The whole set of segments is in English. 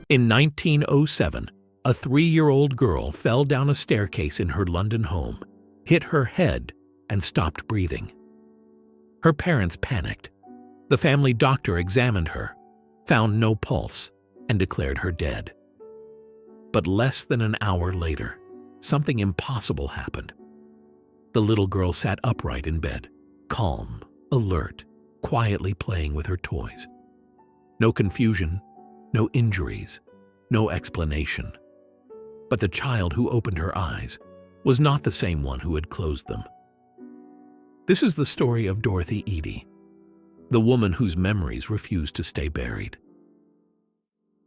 In 1907, a 3-year-old girl fell down a staircase in her London home, hit her head, and stopped breathing. Her parents panicked. The family doctor examined her, found no pulse, and declared her dead. But less than an hour later, something impossible happened. The little girl sat upright in bed, calm, alert, quietly playing with her toys. No confusion, no injuries, no explanation. But the child who opened her eyes was not the same one who had closed them. This is the story of Dorothy Eady, the woman whose memories refused to stay buried.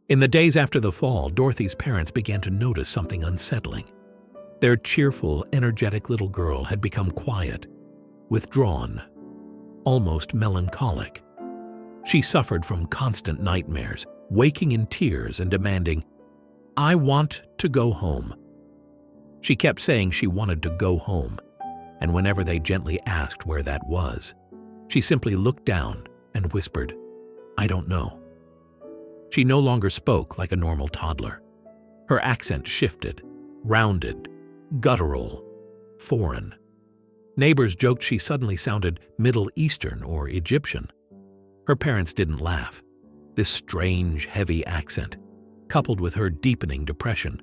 In the days after the fall, Dorothy's parents began to notice something unsettling. Their cheerful, energetic little girl had become quiet, withdrawn, almost melancholic. She suffered from constant nightmares, waking in tears and demanding, "I want to go home." She kept saying she wanted to go home, and whenever they gently asked where that was, she simply looked down and whispered, "I don't know." She no longer spoke like a normal toddler. Her accent shifted, rounded, guttural, foreign. Neighbors joked she suddenly sounded Middle Eastern or Egyptian. Her parents didn't laugh. This strange, heavy accent, coupled with her deepening depression,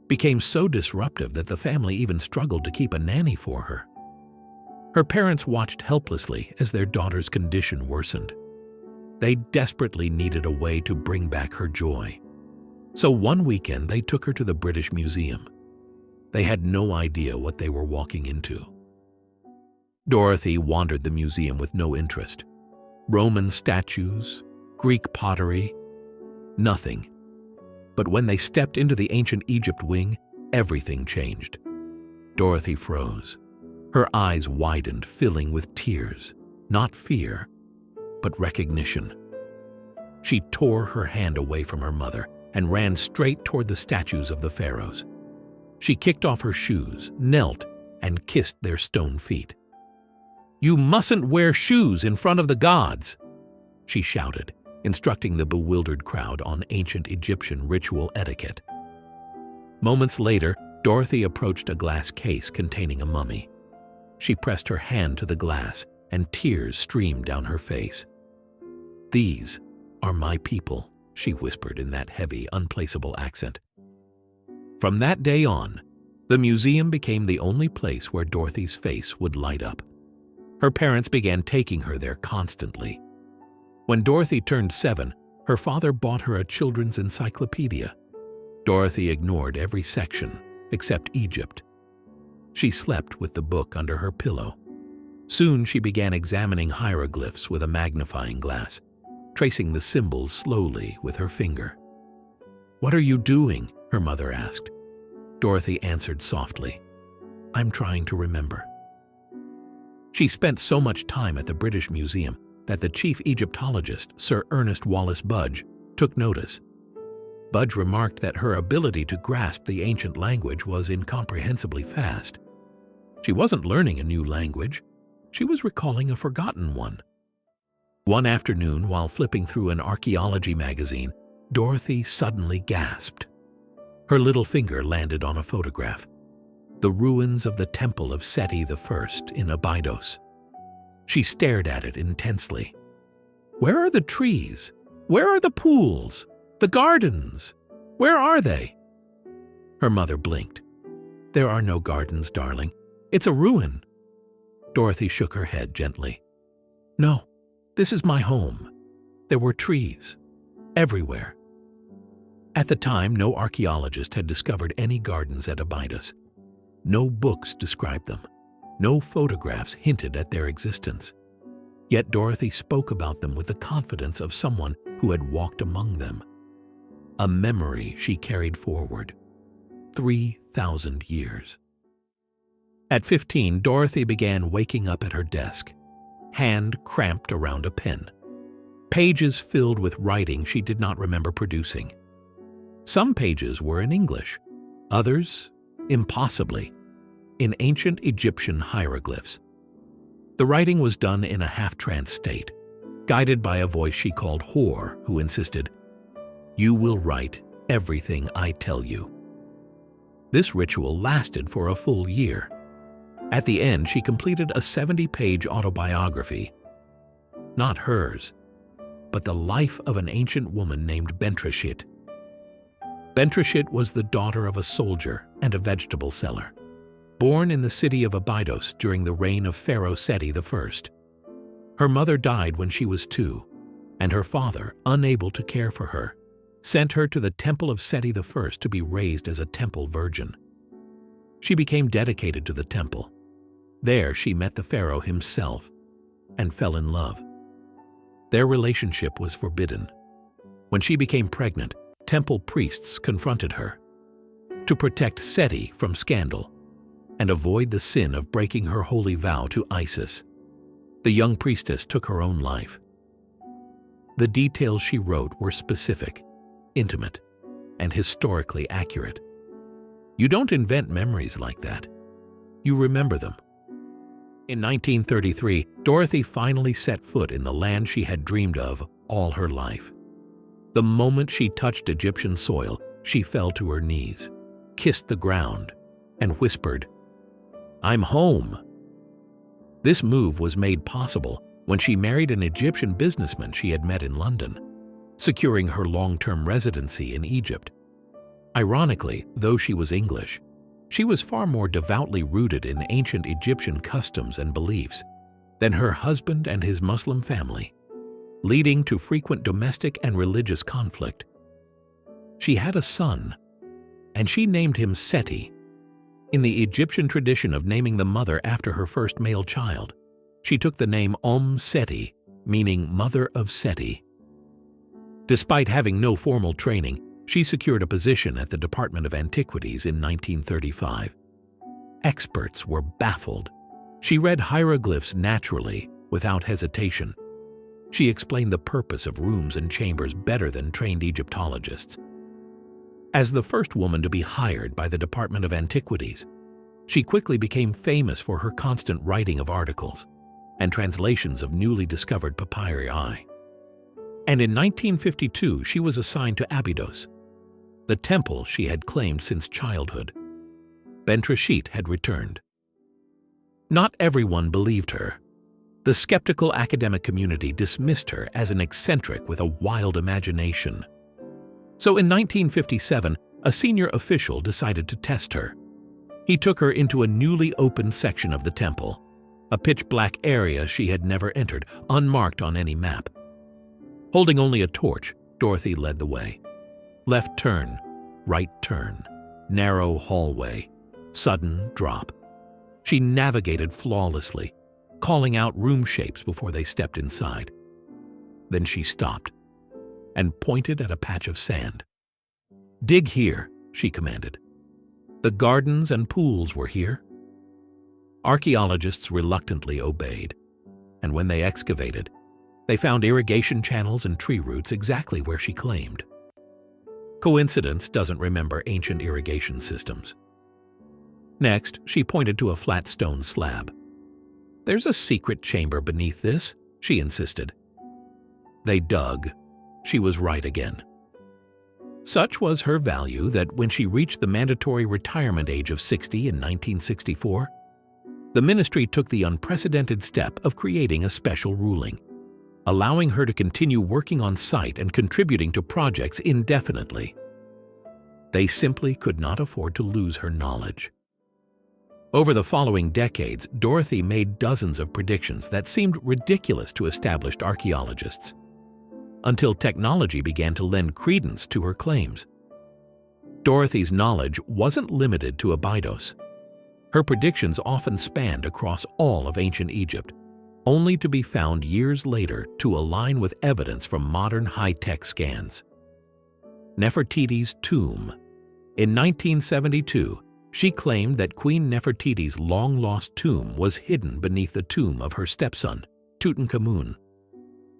became so disruptive that the family even struggled to keep a nanny for her. Her parents watched helplessly as their daughter's condition worsened. They desperately needed a way to bring back her joy. So one weekend they took her to the British Museum. They had no idea what they were walking into. Dorothy wandered the museum with no interest. Roman statues, Greek pottery, nothing. But when they stepped into the ancient Egypt wing, everything changed. Dorothy froze. Her eyes widened, filling with tears, not fear, but recognition. She tore her hand away from her mother and ran straight toward the statues of the pharaohs. She kicked off her shoes, knelt, and kissed their stone feet. "You mustn't wear shoes in front of the gods," she shouted, instructing the bewildered crowd on ancient Egyptian ritual etiquette. Moments later, Dorothy approached a glass case containing a mummy. She pressed her hand to the glass, and tears streamed down her face. "These are my people," she whispered in that heavy, unplaceable accent. From that day on, the museum became the only place where Dorothy's face would light up. Her parents began taking her there constantly. When Dorothy turned 7, her father bought her a children's encyclopedia. Dorothy ignored every section except Egypt. She slept with the book under her pillow. Soon she began examining hieroglyphs with a magnifying glass, tracing the symbols slowly with her finger. "What are you doing?" her mother asked. Dorothy answered softly, "I'm trying to remember." She spent so much time at the British Museum that the chief Egyptologist, Sir Ernest Wallace Budge, took notice. Budge remarked that her ability to grasp the ancient language was incomprehensibly fast. She wasn't learning a new language, she was recalling a forgotten one. One afternoon, while flipping through an archaeology magazine, Dorothy suddenly gasped. Her little finger landed on a photograph. The ruins of the Temple of Seti I in Abydos. She stared at it intensely. "Where are the trees? Where are the pools? The gardens? Where are they?" Her mother blinked. "There are no gardens, darling. It's a ruin." Dorothy shook her head gently. "No, this is my home. There were trees. Everywhere." At the time, no archaeologist had discovered any gardens at Abydos. No books described them. No photographs hinted at their existence. Yet Dorothy spoke about them with the confidence of someone who had walked among them. A memory she carried forward. 3,000 years. At 15, Dorothy began waking up at her desk, hand cramped around a pen. Pages filled with writing she did not remember producing. Some pages were in English, others, impossibly, in ancient Egyptian hieroglyphs. The writing was done in a half-trance state, guided by a voice she called Hor, who insisted, "You will write everything I tell you." This ritual lasted for a full year. At the end, she completed a 70-page autobiography. Not hers, but the life of an ancient woman named Bentreshit. Bentreshit was the daughter of a soldier and a vegetable seller, born in the city of Abydos during the reign of Pharaoh Seti I. Her mother died when she was 2, and her father, unable to care for her, sent her to the temple of Seti I to be raised as a temple virgin. She became dedicated to the temple. There she met the pharaoh himself and fell in love. Their relationship was forbidden. When she became pregnant, temple priests confronted her. To protect Seti from scandal and avoid the sin of breaking her holy vow to Isis, the young priestess took her own life. The details she wrote were specific, intimate, and historically accurate. You don't invent memories like that. You remember them. In 1933, Dorothy finally set foot in the land she had dreamed of all her life. The moment she touched Egyptian soil, she fell to her knees, kissed the ground, and whispered, "I'm home." This move was made possible when she married an Egyptian businessman she had met in London, securing her long-term residency in Egypt. Ironically, though she was English, she was far more devoutly rooted in ancient Egyptian customs and beliefs than her husband and his Muslim family, leading to frequent domestic and religious conflict. She had a son, and she named him Seti. In the Egyptian tradition of naming the mother after her first male child, she took the name Seti, meaning Mother of Seti. Despite having no formal training, she secured a position at the Department of Antiquities in 1935. Experts were baffled. She read hieroglyphs naturally, without hesitation. She explained the purpose of rooms and chambers better than trained Egyptologists. As the first woman to be hired by the Department of Antiquities, she quickly became famous for her constant writing of articles and translations of newly discovered papyri. And in 1952, she was assigned to Abydos, the temple she had claimed since childhood. Bentreshit had returned. Not everyone believed her. The skeptical academic community dismissed her as an eccentric with a wild imagination. So in 1957, a senior official decided to test her. He took her into a newly opened section of the temple, a pitch-black area she had never entered, unmarked on any map. Holding only a torch, Dorothy led the way. Left turn, right turn, narrow hallway, sudden drop. She navigated flawlessly, calling out room shapes before they stepped inside. Then she stopped and pointed at a patch of sand. "Dig here," she commanded. The gardens and pools were here. Archaeologists reluctantly obeyed, and when they excavated, they found irrigation channels and tree roots exactly where she claimed. Coincidence doesn't remember ancient irrigation systems. Next, she pointed to a flat stone slab. "There's a secret chamber beneath this," she insisted. They dug. She was right again. Such was her value that when she reached the mandatory retirement age of 60 in 1964, the ministry took the unprecedented step of creating a special ruling, allowing her to continue working on site and contributing to projects indefinitely. They simply could not afford to lose her knowledge. Over the following decades, Dorothy made dozens of predictions that seemed ridiculous to established archaeologists, until technology began to lend credence to her claims. Dorothy's knowledge wasn't limited to Abydos. Her predictions often spanned across all of ancient Egypt, only to be found years later to align with evidence from modern high-tech scans. Nefertiti's tomb. In 1972, she claimed that Queen Nefertiti's long-lost tomb was hidden beneath the tomb of her stepson, Tutankhamun.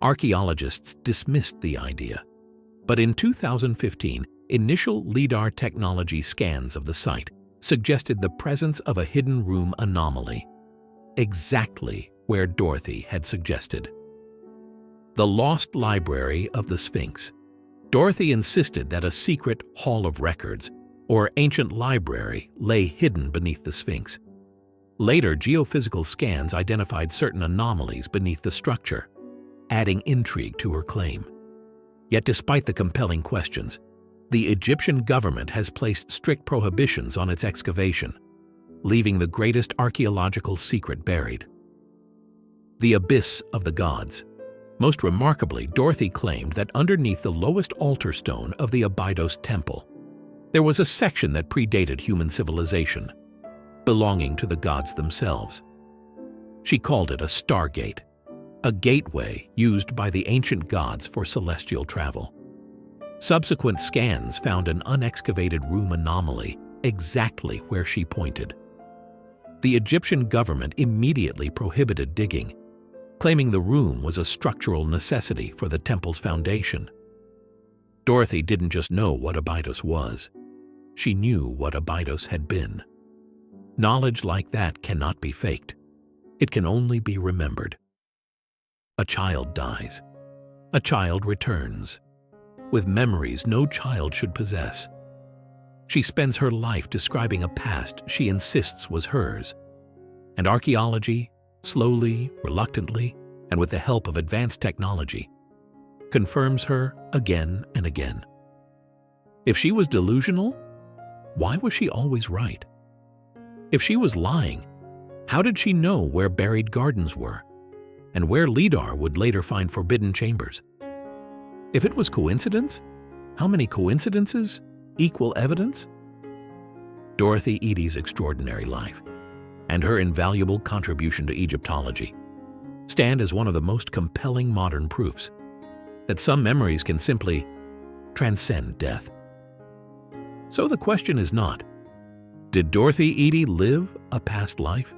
Archaeologists dismissed the idea, but in 2015, initial LIDAR technology scans of the site suggested the presence of a hidden room anomaly, exactly where Dorothy had suggested. The Lost Library of the Sphinx. Dorothy insisted that a secret hall of records or ancient library lay hidden beneath the Sphinx. Later, geophysical scans identified certain anomalies beneath the structure, adding intrigue to her claim. Yet despite the compelling questions, the Egyptian government has placed strict prohibitions on its excavation, leaving the greatest archaeological secret buried: the abyss of the gods. Most remarkably, Dorothy claimed that underneath the lowest altar stone of the Abydos temple, there was a section that predated human civilization, belonging to the gods themselves. She called it a stargate, a gateway used by the ancient gods for celestial travel. Subsequent scans found an unexcavated room anomaly exactly where she pointed. The Egyptian government immediately prohibited digging, claiming the room was a structural necessity for the temple's foundation. Dorothy didn't just know what Abydos was. She knew what Abydos had been. Knowledge like that cannot be faked. It can only be remembered. A child dies. A child returns, with memories no child should possess. She spends her life describing a past she insists was hers, and archaeology, slowly, reluctantly, and with the help of advanced technology, confirms her again and again. If she was delusional, why was she always right? If she was lying, how did she know where buried gardens were, and where Lidar would later find forbidden chambers? If it was coincidence, how many coincidences equal evidence? Dorothy Eady's extraordinary life and her invaluable contribution to Egyptology stand as one of the most compelling modern proofs that some memories can simply transcend death. So the question is not, did Dorothy Eady live a past life?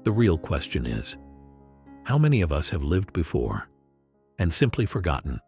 The real question is, how many of us have lived before and simply forgotten?